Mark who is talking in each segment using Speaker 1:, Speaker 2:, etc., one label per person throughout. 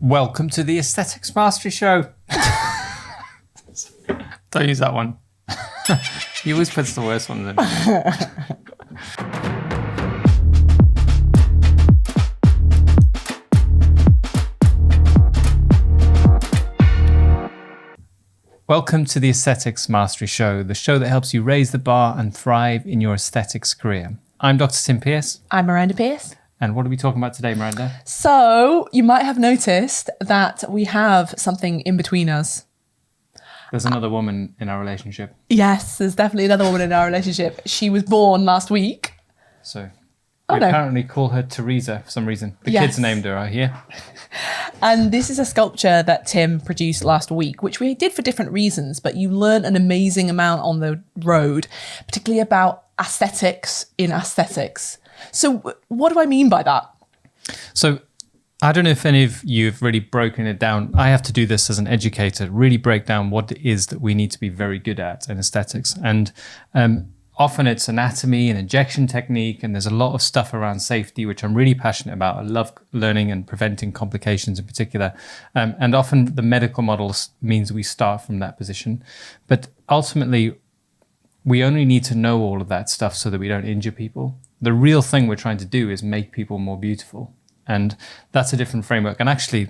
Speaker 1: Welcome to the Aesthetics Mastery Show. Don't use that one. He always puts the worst ones in. Welcome to the Aesthetics Mastery Show, the show that helps you raise the bar and thrive in your aesthetics career. I'm Dr. Tim Pearce.
Speaker 2: I'm Miranda Pearce.
Speaker 1: And what are we talking about today, Miranda?
Speaker 2: So you might have noticed that we have something in between us.
Speaker 1: There's another woman in our relationship.
Speaker 2: Yes, there's definitely another woman in our relationship. She was born last week.
Speaker 1: So we apparently call her Teresa for some reason. The kids named her, I hear.
Speaker 2: And this is a sculpture that Tim produced last week, which we did for different reasons, but you learn an amazing amount on the road, particularly about aesthetics in aesthetics. So what do I mean by that?
Speaker 1: So I don't know if any of you have really broken it down. I have to do this as an educator, really break down what it is that we need to be very good at in aesthetics. And often it's anatomy and injection technique, and there's a lot of stuff around safety, which I'm really passionate about. I love learning and preventing complications in particular. And often the medical models means we start from that position. But ultimately, we only need to know all of that stuff so that we don't injure people. The real thing we're trying to do is make people more beautiful. And that's a different framework. And actually,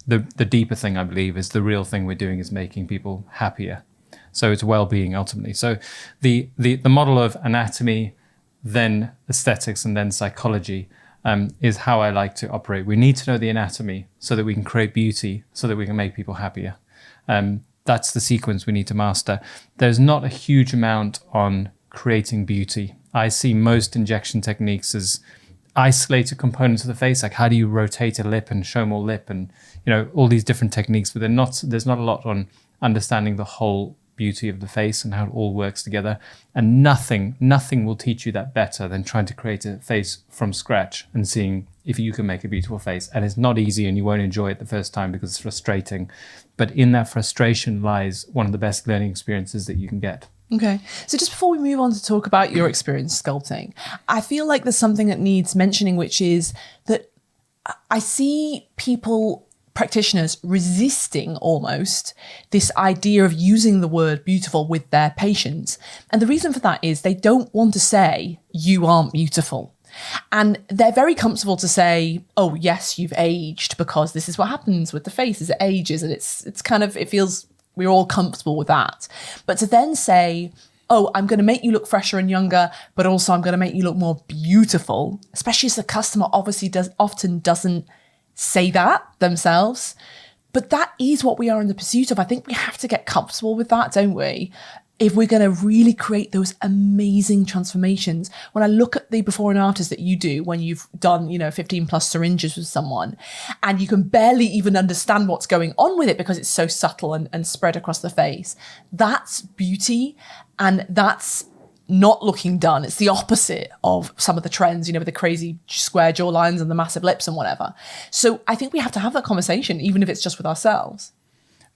Speaker 1: the deeper thing, I believe, is the real thing we're doing is making people happier. So it's well-being ultimately. So the model of anatomy, then aesthetics, and then psychology is how I like to operate. We need to know the anatomy so that we can create beauty, so that we can make people happier. That's the sequence we need to master. There's not a huge amount on creating beauty. I see most injection techniques as isolated components of the face, like how do you rotate a lip and show more lip, and all these different techniques, but there's not a lot on understanding the whole beauty of the face and how it all works together. And nothing will teach you that better than trying to create a face from scratch and seeing if you can make a beautiful face. And it's not easy, and you won't enjoy it the first time because it's frustrating. But in that frustration lies one of the best learning experiences that you can get.
Speaker 2: Okay. So just before we move on to talk about your experience sculpting, I feel like there's something that needs mentioning, which is that I see people, practitioners, resisting almost this idea of using the word beautiful with their patients. And the reason for that is they don't want to say, you aren't beautiful. And they're very comfortable to say, oh, yes, you've aged, because this is what happens with the face as it ages. And it's kind of, it feels, we're all comfortable with that. But to then say, oh, I'm going to make you look fresher and younger, but also I'm going to make you look more beautiful, especially as the customer obviously often doesn't say that themselves. But that is what we are in the pursuit of. I think we have to get comfortable with that, don't we? If we're going to really create those amazing transformations. When I look at the before and afters that you do when you've done, 15 plus syringes with someone, and you can barely even understand what's going on with it because it's so subtle and spread across the face, that's beauty. And that's not looking done. It's the opposite of some of the trends, with the crazy square jawlines and the massive lips and whatever. So I think we have to have that conversation, even if it's just with ourselves.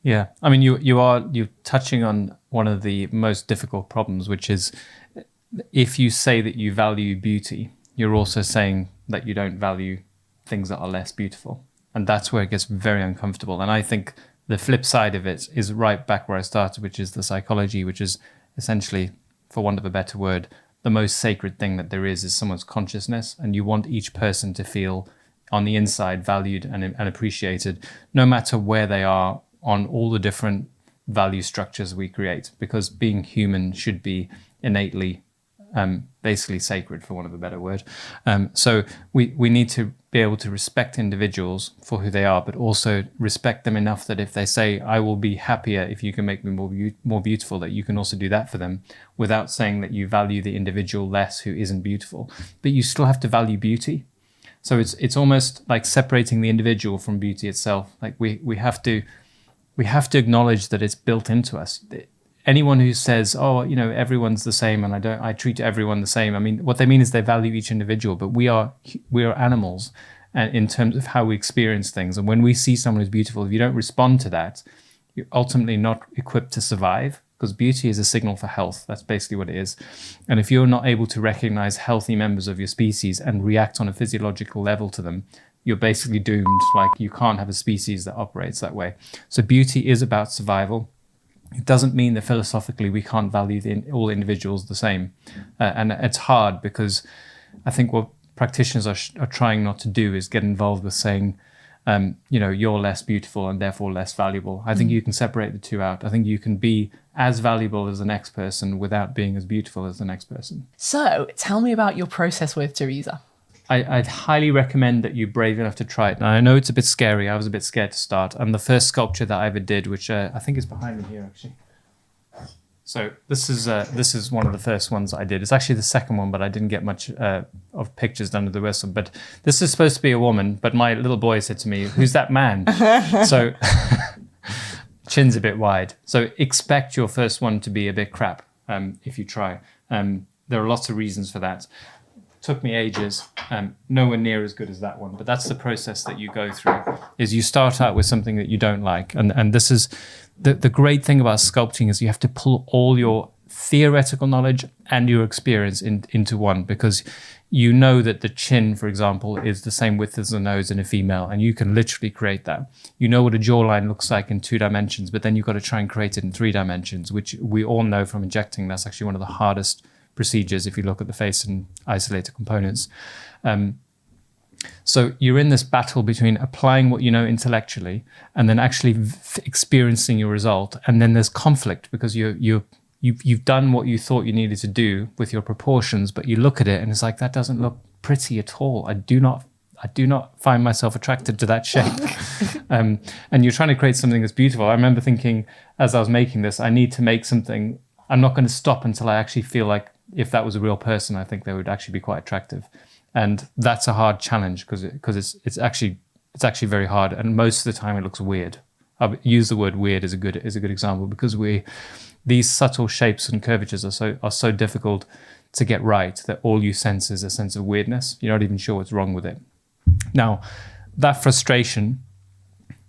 Speaker 1: Yeah, I mean, you're touching on one of the most difficult problems, which is if you say that you value beauty, you're also saying that you don't value things that are less beautiful. And that's where it gets very uncomfortable. And I think the flip side of it is right back where I started, which is the psychology, which is essentially, for want of a better word, the most sacred thing that there is someone's consciousness. And you want each person to feel on the inside valued and appreciated, no matter where they are on all the different value structures we create, because being human should be innately basically sacred, for want of a better word. So we need to be able to respect individuals for who they are, but also respect them enough that if they say, I will be happier if you can make me more beautiful, that you can also do that for them without saying that you value the individual less who isn't beautiful. But you still have to value beauty. So it's almost like separating the individual from beauty itself. Like we have to acknowledge that it's built into us. Anyone who says, oh, everyone's the same and I treat everyone the same. I mean, what they mean is they value each individual, but we are animals in terms of how we experience things. And when we see someone who's beautiful, if you don't respond to that, you're ultimately not equipped to survive, because beauty is a signal for health. That's basically what it is. And if you're not able to recognize healthy members of your species and react on a physiological level to them, you're basically doomed. Like, you can't have a species that operates that way. So beauty is about survival. It doesn't mean that philosophically we can't value all individuals the same. And it's hard, because I think what practitioners are trying not to do is get involved with saying, you're less beautiful and therefore less valuable. I think you can separate the two out. I think you can be as valuable as the next person without being as beautiful as the next person.
Speaker 2: So tell me about your process with Teresa.
Speaker 1: I'd highly recommend that you're brave enough to try it. Now, I know it's a bit scary. I was a bit scared to start. And the first sculpture that I ever did, which I think is behind me here, actually. So this is one of the first ones I did. It's actually the second one, but I didn't get much of pictures done with the whistle. But this is supposed to be a woman, but my little boy said to me, "Who's that man?" So chin's a bit wide. So expect your first one to be a bit crap if you try. There are lots of reasons for that. Took me ages, nowhere near as good as that one, but that's the process that you go through. Is you start out with something that you don't like, and this is the great thing about sculpting, is you have to pull all your theoretical knowledge and your experience into one, because you know that the chin, for example, is the same width as the nose in a female, and you can literally create that. You know what a jawline looks like in 2 dimensions, but then you've got to try and create it in 3 dimensions, which we all know from injecting. That's actually one of the hardest procedures if you look at the face and isolate the components. So you're in this battle between applying what you know intellectually and then actually experiencing your result. And then there's conflict, because you've done what you thought you needed to do with your proportions, but you look at it and it's like, that doesn't look pretty at all. I do not find myself attracted to that shape. And you're trying to create something that's beautiful. I remember thinking, as I was making this, I need to make something. I'm not going to stop until I actually feel like, if that was a real person, I think they would actually be quite attractive. And that's a hard challenge, because it's actually very hard, and most of the time it looks weird. I'll use the word weird as a good example, because these subtle shapes and curvatures are so difficult to get right that all you sense is a sense of weirdness. You're not even sure what's wrong with it. Now, that frustration,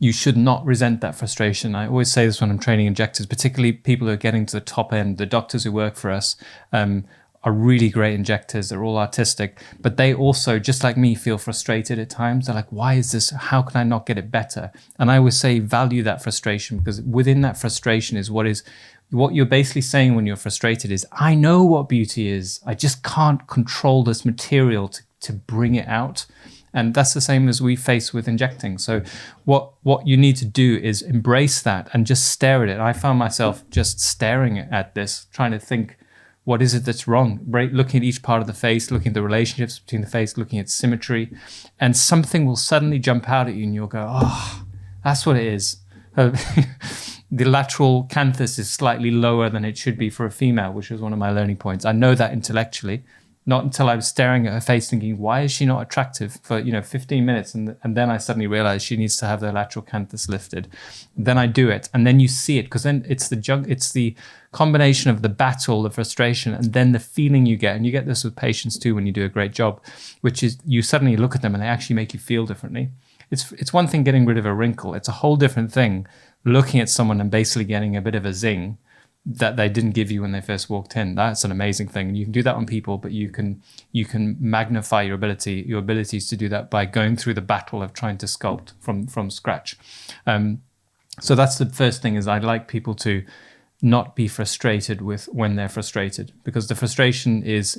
Speaker 1: you should not resent that frustration. I always say this when I'm training injectors, particularly people who are getting to the top end. The doctors who work for us are really great injectors. They're all artistic, but they also, just like me, feel frustrated at times. They're like, why is this? How can I not get it better? And I always say, value that frustration, because within that frustration is what you're basically saying when you're frustrated is, I know what beauty is. I just can't control this material to bring it out. And that's the same as we face with injecting. So what you need to do is embrace that and just stare at it. I found myself just staring at this, trying to think, what is it that's wrong? Looking at each part of the face, looking at the relationships between the face, looking at symmetry, and something will suddenly jump out at you and you'll go, oh, that's what it is. The lateral canthus is slightly lower than it should be for a female, which was one of my learning points. I know that intellectually. Not until I was staring at her face thinking, why is she not attractive for 15 minutes? And then I suddenly realized she needs to have the lateral canthus lifted. Then I do it. And then you see it, because then it's the combination of the battle, the frustration, and then the feeling you get. And you get this with patients too when you do a great job, which is you suddenly look at them and they actually make you feel differently. It's one thing getting rid of a wrinkle. It's a whole different thing looking at someone and basically getting a bit of a zing that they didn't give you when they first walked in. That's an amazing thing. And you can do that on people, but you can magnify your abilities to do that by going through the battle of trying to sculpt from scratch. So that's the first thing, is I'd like people to not be frustrated with when they're frustrated, because the frustration it's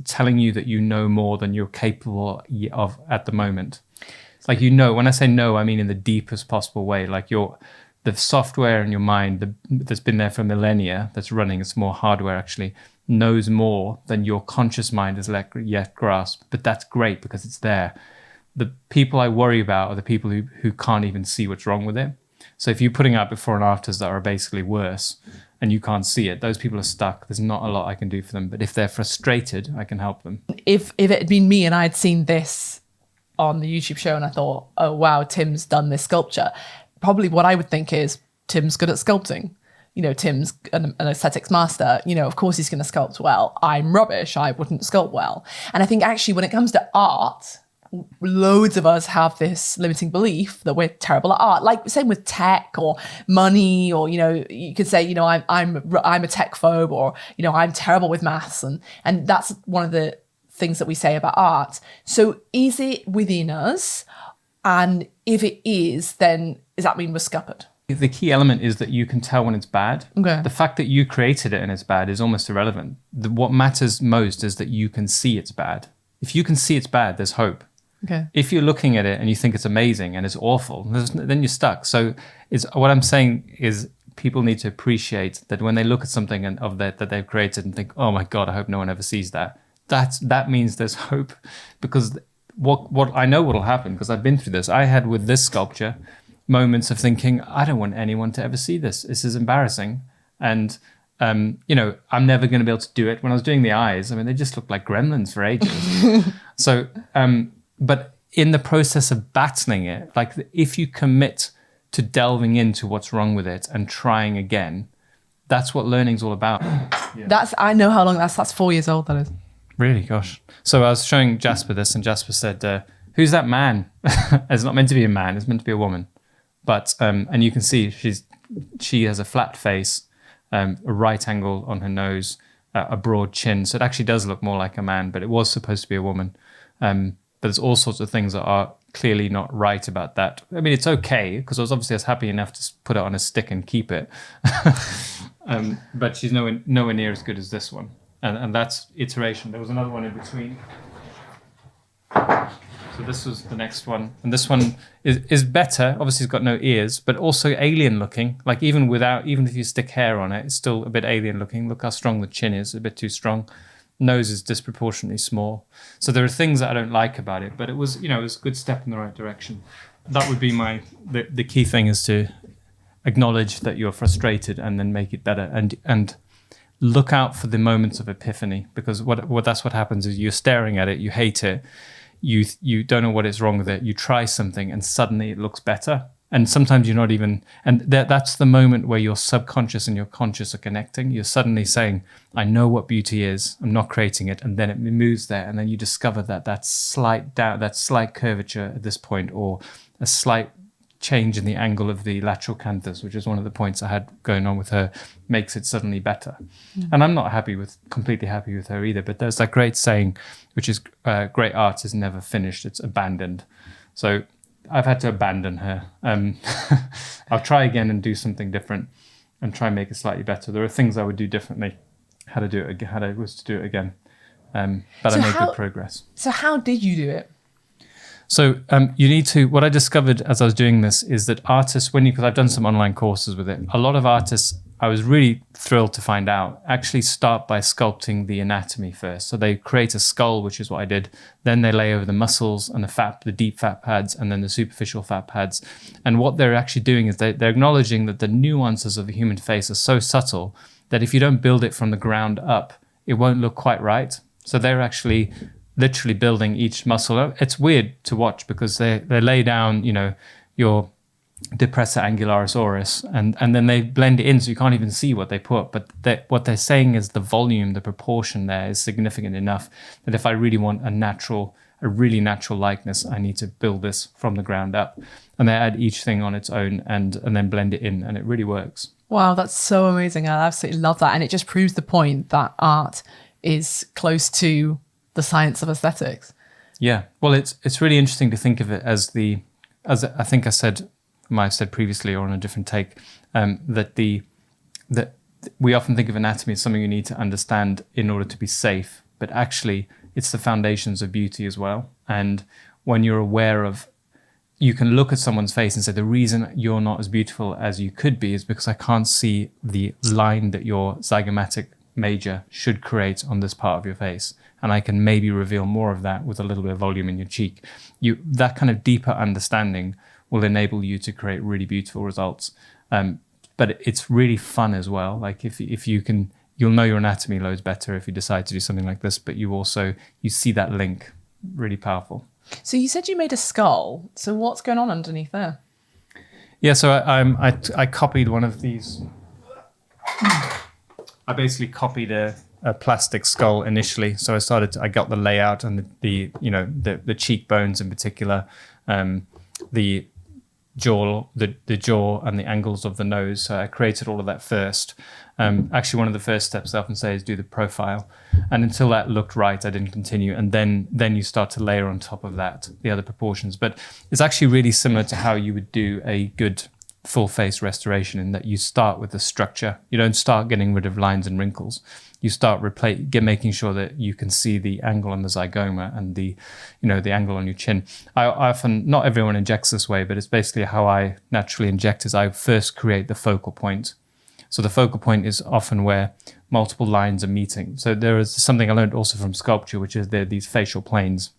Speaker 1: telling you that you know more than you're capable of at the moment. Like, when I say no, I mean in the deepest possible way. Like the software in your mind that's been there for millennia, that's running, it's more hardware actually, knows more than your conscious mind has yet grasped. But that's great, because it's there. The people I worry about are the people who can't even see what's wrong with it. So if you're putting out before and afters that are basically worse and you can't see it, those people are stuck. There's not a lot I can do for them. But if they're frustrated, I can help them.
Speaker 2: If it had been me and I had seen this on the YouTube show and I thought, oh, wow, Tim's done this sculpture, probably what I would think is, Tim's good at sculpting. Tim's an aesthetics master. Of course he's going to sculpt well. I'm rubbish. I wouldn't sculpt well. And I think actually when it comes to art, loads of us have this limiting belief that we're terrible at art. Like same with tech or money, or you could say I'm a tech phobe, or I'm terrible with maths, and that's one of the things that we say about art. So is it within us? And if it is, then does that mean we're scuppered?
Speaker 1: The key element is that you can tell when it's bad.
Speaker 2: Okay.
Speaker 1: The fact that you created it and it's bad is almost irrelevant. What matters most is that you can see it's bad. If you can see it's bad, there's hope.
Speaker 2: Okay.
Speaker 1: If you're looking at it and you think it's amazing and it's awful, then you're stuck. So what I'm saying is people need to appreciate that when they look at something that they've created and think, oh my God, I hope no one ever sees that. That means there's hope, because what I know what will happen, because I've been through this. I had with this sculpture moments of thinking, I don't want anyone to ever see this. This is embarrassing. And, I'm never going to be able to do it. When I was doing the eyes, I mean, they just looked like gremlins for ages. So, but in the process of battling it, like if you commit to delving into what's wrong with it and trying again, that's what learning's all about. Yeah.
Speaker 2: I know how long that's 4 years old, that is.
Speaker 1: Really? Gosh. So I was showing Jasper this, and Jasper said, who's that man? It's not meant to be a man, it's meant to be a woman. But, and you can see she has a flat face, a right angle on her nose, a broad chin. So it actually does look more like a man, but it was supposed to be a woman. But there's all sorts of things that are clearly not right about that. I mean, it's okay, because I was happy enough to put it on a stick and keep it. But she's nowhere near as good as this one. And that's iteration. There was another one in between. So this was the next one. And this one is better. Obviously, it's got no ears, but also alien looking. Like even if you stick hair on it, it's still a bit alien looking. Look how strong the chin is, a bit too strong. Nose is disproportionately small. So there are things that I don't like about it, but it was a good step in the right direction. That would be the key thing, is to acknowledge that you're frustrated and then make it better. And look out for the moments of epiphany, because that's what happens is you're staring at it, you hate it, you don't know what is wrong with it, you try something and suddenly it looks better. And sometimes you're not even, and that's the moment where your subconscious and your conscious are connecting. You're suddenly saying, I know what beauty is, I'm not creating it, and then it moves there, and then you discover that slight curvature at this point, or a slight change in the angle of the lateral canthus, which is one of the points I had going on with her, makes it suddenly better. And I'm not completely happy with her either, but there's that great saying, which is great art is never finished, it's abandoned. So I've had to abandon her. I'll try again and do something different and try and make it slightly better. There are things I would do differently how I was to do it again. But I made good progress.
Speaker 2: So how did you do it?
Speaker 1: So what I discovered as I was doing this is that artists, because I've done some online courses with it, a lot of artists, I was really thrilled to find out, actually start by sculpting the anatomy first. So they create a skull, which is what I did. Then they lay over the muscles and the deep fat pads, and then the superficial fat pads. And what they're actually doing is they're acknowledging that the nuances of the human face are so subtle that if you don't build it from the ground up, it won't look quite right. So they're actually literally building each muscle. It's weird to watch because they lay down, your depressor angularis oris, and then they blend it in so you can't even see what they put. But what they're saying is the volume, the proportion there is significant enough that if I really want a really natural likeness, I need to build this from the ground up. And they add each thing on its own and then blend it in, and it really works.
Speaker 2: Wow, that's so amazing. I absolutely love that. And it just proves the point that art is close to the science of aesthetics. Yeah.
Speaker 1: Well, it's really interesting to think of it as I think I said previously or on a different take, that we often think of anatomy as something you need to understand in order to be safe, but actually it's the foundations of beauty as well. And when you're aware of, you can look at someone's face and say, the reason you're not as beautiful as you could be is because I can't see the line that your zygomatic major should create on this part of your face. And I can maybe reveal more of that with a little bit of volume in your cheek. That kind of deeper understanding will enable you to create really beautiful results. But it's really fun as well. Like if you can, you'll know your anatomy loads better if you decide to do something like this, but you see that link, really powerful.
Speaker 2: So you said you made a skull. So what's going on underneath there?
Speaker 1: Yeah, so I copied one of these. I basically copied a plastic skull initially. So I got the layout and the cheekbones in particular, the the jaw and the angles of the nose. So I created all of that first. Actually, one of the first steps I often say is do the profile. And until that looked right, I didn't continue. And then you start to layer on top of that the other proportions. But it's actually really similar to how you would do a good full face restoration, in that you start with the structure. You don't start getting rid of lines and wrinkles. You start making sure that you can see the angle on the zygoma and the angle on your chin. I often, not everyone injects this way, but it's basically how I naturally inject. Is I first create the focal point. So the focal point is often where multiple lines are meeting. So there is something I learned also from sculpture, which is there are these facial planes.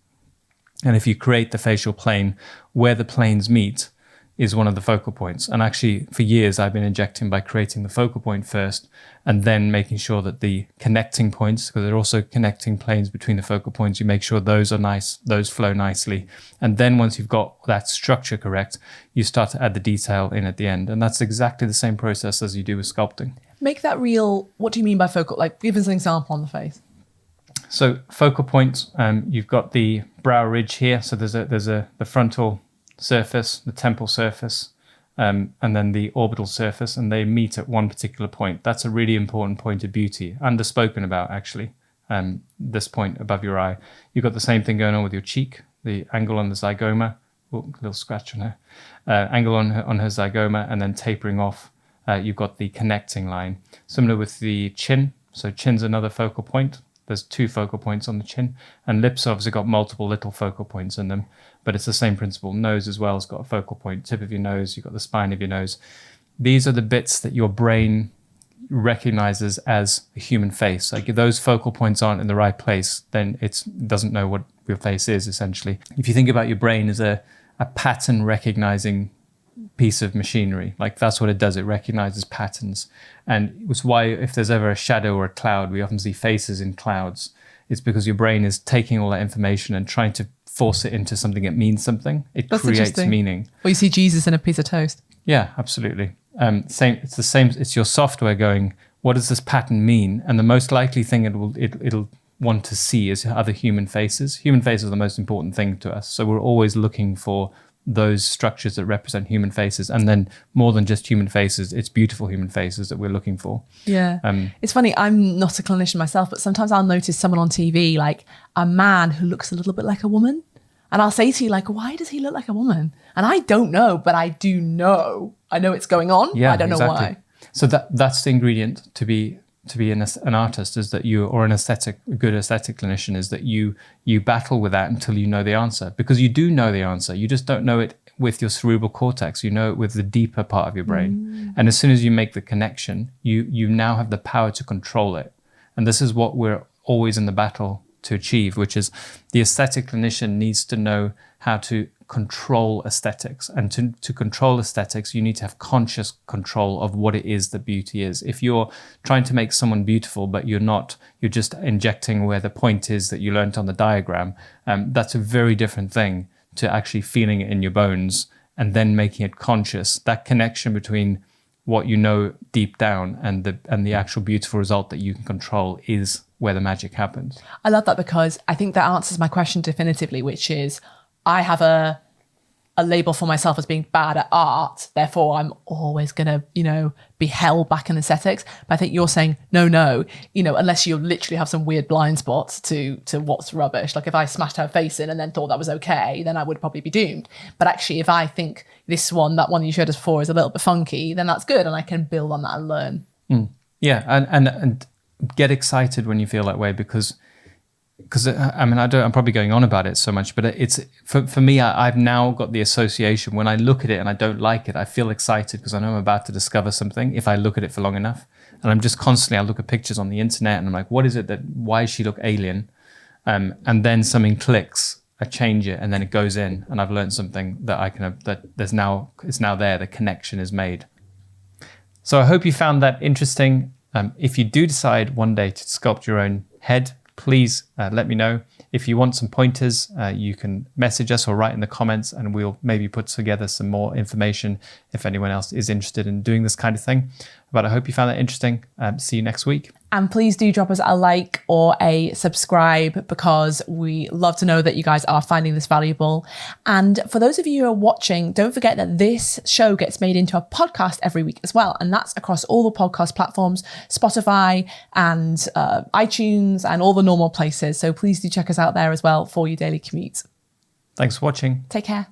Speaker 1: And if you create the facial plane, where the planes meet is one of the focal points. And actually, for years, I've been injecting by creating the focal point first and then making sure that the connecting points, because there are also connecting planes between the focal points, you make sure those are nice, those flow nicely. And then once you've got that structure correct, you start to add the detail in at the end. And that's exactly the same process as you do with sculpting.
Speaker 2: Make that real. What do you mean by focal? Like, give us an example on the face.
Speaker 1: So focal points, you've got the brow ridge here. So there's the frontal surface, the temple surface, and then the orbital surface, and they meet at one particular point. That's a really important point of beauty, underspoken about actually. This point above your eye. You've got the same thing going on with your cheek, the angle on the zygoma. Oh, a little scratch on her. Angle on her zygoma, and then tapering off. You've got the connecting line. Similar with the chin. So chin's another focal point. There's 2 focal points on the chin, and lips obviously got multiple little focal points in them, but it's the same principle. Nose as well has got a focal point. Tip of your nose, you've got the spine of your nose. These are the bits that your brain recognizes as a human face. Like if those focal points aren't in the right place, then it doesn't know what your face is, essentially. If you think about your brain as a pattern recognizing piece of machinery, like that's what it does. It recognizes patterns. And it's why if there's ever a shadow or a cloud, we often see faces in clouds. It's because your brain is taking all that information and trying to force it into something that means something. That's creates meaning.
Speaker 2: Or you see Jesus in a piece of toast.
Speaker 1: Yeah, absolutely. It's the same. It's your software going, what does this pattern mean? And the most likely thing it'll want to see is other human faces. Human faces are the most important thing to us. So we're always looking for those structures that represent human faces, and then more than just human faces, it's beautiful human faces that we're looking for.
Speaker 2: Yeah. It's funny, I'm not a clinician myself, but sometimes I'll notice someone on TV, like a man who looks a little bit like a woman, and I'll say to you, like, why does he look like a woman? And I don't know, but I do know. I know it's going on. Yeah, I don't know why.
Speaker 1: So that's the ingredient to be an artist, is that you, or a good aesthetic clinician, is that you battle with that until you know the answer, because you do know the answer. You just don't know it with your cerebral cortex. You know it with the deeper part of your brain. And as soon as you make the connection, you now have the power to control it. And this is what we're always in the battle to achieve, which is the aesthetic clinician needs to know how to control aesthetics. And to control aesthetics, you need to have conscious control of what it is that beauty is. If you're trying to make someone beautiful, but you're just injecting where the point is that you learnt on the diagram, that's a very different thing to actually feeling it in your bones and then making it conscious. That connection between what you know deep down and the actual beautiful result that you can control is where the magic happens.
Speaker 2: I love that, because I think that answers my question definitively, which is I have a label for myself as being bad at art, therefore I'm always going to, be held back in aesthetics. But I think you're saying, no, unless you literally have some weird blind spots to what's rubbish. Like if I smashed her face in and then thought that was okay, then I would probably be doomed. But actually, if I think that one you showed us before is a little bit funky, then that's good. And I can build on that and learn.
Speaker 1: Yeah. And get excited when you feel that way, because I'm probably going on about it so much, but it's for me, I've now got the association. When I look at it and I don't like it, I feel excited because I know I'm about to discover something if I look at it for long enough. And I'm just constantly, I look at pictures on the internet and I'm like, what is it why does she look alien? And then something clicks, I change it, and then it goes in, and I've learned something that it's now there, the connection is made. So I hope you found that interesting. If you do decide one day to sculpt your own head, please let me know. If you want some pointers, you can message us or write in the comments, and we'll maybe put together some more information if anyone else is interested in doing this kind of thing. But I hope you found that interesting. See you next week.
Speaker 2: And please do drop us a like or a subscribe, because we love to know that you guys are finding this valuable. And for those of you who are watching, don't forget that this show gets made into a podcast every week as well. And that's across all the podcast platforms, Spotify and iTunes and all the normal places. So please do check us out there as well for your daily commute.
Speaker 1: Thanks for watching.
Speaker 2: Take care.